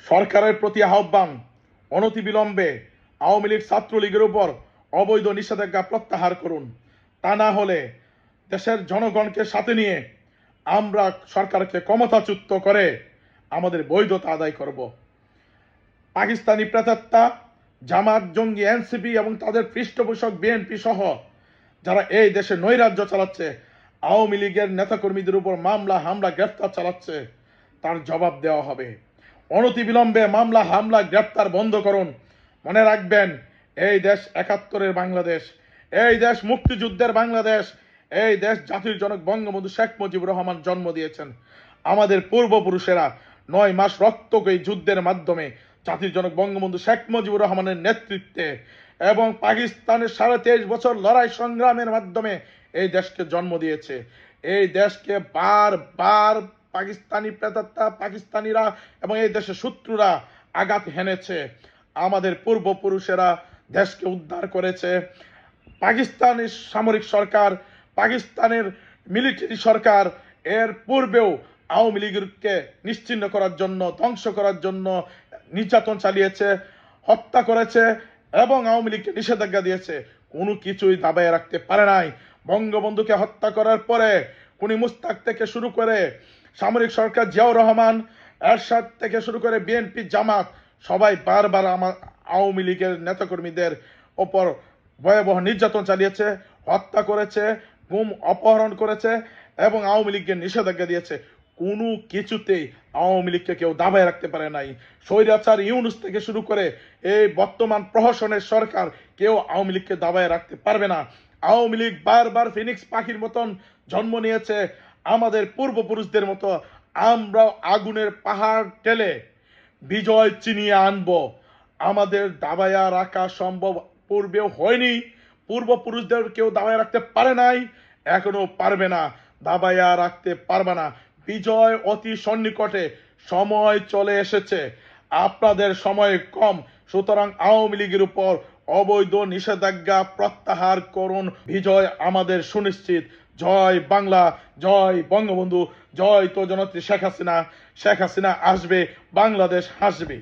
সরকারের প্রতি আহ্বান, অনতিবিলম্বে আওয়ামী লীগ ছাত্রলীগের উপর অবৈধ নিষেধাজ্ঞা প্রত্যাহার করুন। তা না হলে দেশের জনগণকে সাথে নিয়ে আমরা সরকারকে ক্ষমতাচ্যুত করে আমাদের বৈধতা আদায় করব। পাকিস্তানি প্রেতাত্মা, জামাত, জঙ্গি, এনসিপি এবং তাদের পৃষ্ঠপোষক বিএনপি সহ যারা এই দেশে নৈরাজ্য চালাচ্ছে, আওয়ামী লীগের নেতাকর্মীদের উপর মামলা হামলা গ্রেফতার চালাচ্ছে, তার জবাব দেওয়া হবে। অনতিবিলম্বে মামলা হামলা গ্রেফতার বন্ধ করুন। মনে রাখবেন, এই দেশ ৭১-এর বাংলাদেশ, এই দেশ মুক্তিযুদ্ধের বাংলাদেশ, এই দেশ জাতির জনক বঙ্গবন্ধু শেখ মুজিবুর রহমান জন্ম দিয়েছেন। আমাদের পূর্বপুরুষেরা ৯ মাস রক্তকয়ী যুদ্ধের মাধ্যমে জাতির জনক বঙ্গবন্ধু শেখ মুজিবুর রহমানের নেতৃত্বে এবং পাকিস্তানের 23.5 বছর লড়াই সংগ্রামের মাধ্যমে এই দেশকে জন্ম দিয়েছে। এই দেশকে বারবার পাকিস্তানি প্রেতাত্মা, পাকিস্তানিরা এবং এই দেশের শত্রুরা আঘাত হেনেছে। আমাদের পূর্বপুরুষেরা দেশকে উদ্ধার করেছে। পাকিস্তানের সামরিক সরকার, পাকিস্তানের মিলিটারি সরকার এর পূর্বেও আওয়ামী লীগকে নিশ্চিহ্ন করার জন্য, ধ্বংস করার জন্য নির্যাতন চালিয়েছে, হত্যা করেছে এবং আওয়ামী লীগকে নিষেধাজ্ঞা দিয়েছে। কোনো কিছুই দাবায় রাখতে পারে নাই। বঙ্গবন্ধুকে হত্যা করার পরে খুনি মুস্তাক থেকে শুরু করে সামরিক সরকার জিয়াউর রহমান, এরশাদ থেকে শুরু করে বিএনপি, জামাত সবাই বারবার আওয়ামী লীগের নেতাকর্মীদের ওপর ভয়াবহ নির্যাতন চালিয়েছে, হত্যা করেছে, গুম অপহরণ করেছে এবং আওয়ামী লীগকে নিষেধাজ্ঞা দিয়েছে। কোনো কিছুতেই আওয়ামী লীগকে কেউ দাবায় রাখতে পারে নাই। স্বৈরাচার ইউনূস থেকে শুরু করে এই বর্তমান প্রহসনের সরকার কেউ আওয়ামী লীগকে দাবায় রাখতে পারবে না। আওয়ামী লীগ বারবার ফিনিক্স পাখির মতন জন্ম নিয়েছে। আমাদের পূর্বপুরুষদের মতো আমরাও আগুনের পাহাড় ঠেলে বিজয় চিনিয়ে আনবো। আমাদের দাবায়া রাখা সম্ভব পূর্বেও হয়নি, পূর্বপুরুষদের কেউ দাবায় রাখতে পারে নাই, এখনো পারবে না, দাবায়া রাখতে পারবে না। বিজয় অতি সন্নিকটে, সময় চলে এসেছে, আপনাদের সময় কম। সুতরাং আওয়ামী লীগের উপর অবৈধ নিষেধাজ্ঞা প্রত্যাহার করুন। বিজয় আমাদের সুনিশ্চিত। জয় বাংলা, জয় বঙ্গবন্ধু, জয় তো জনত্রী শেখ হাসিনা। শেখ হাসিনা আসবে, বাংলাদেশ হাসবে।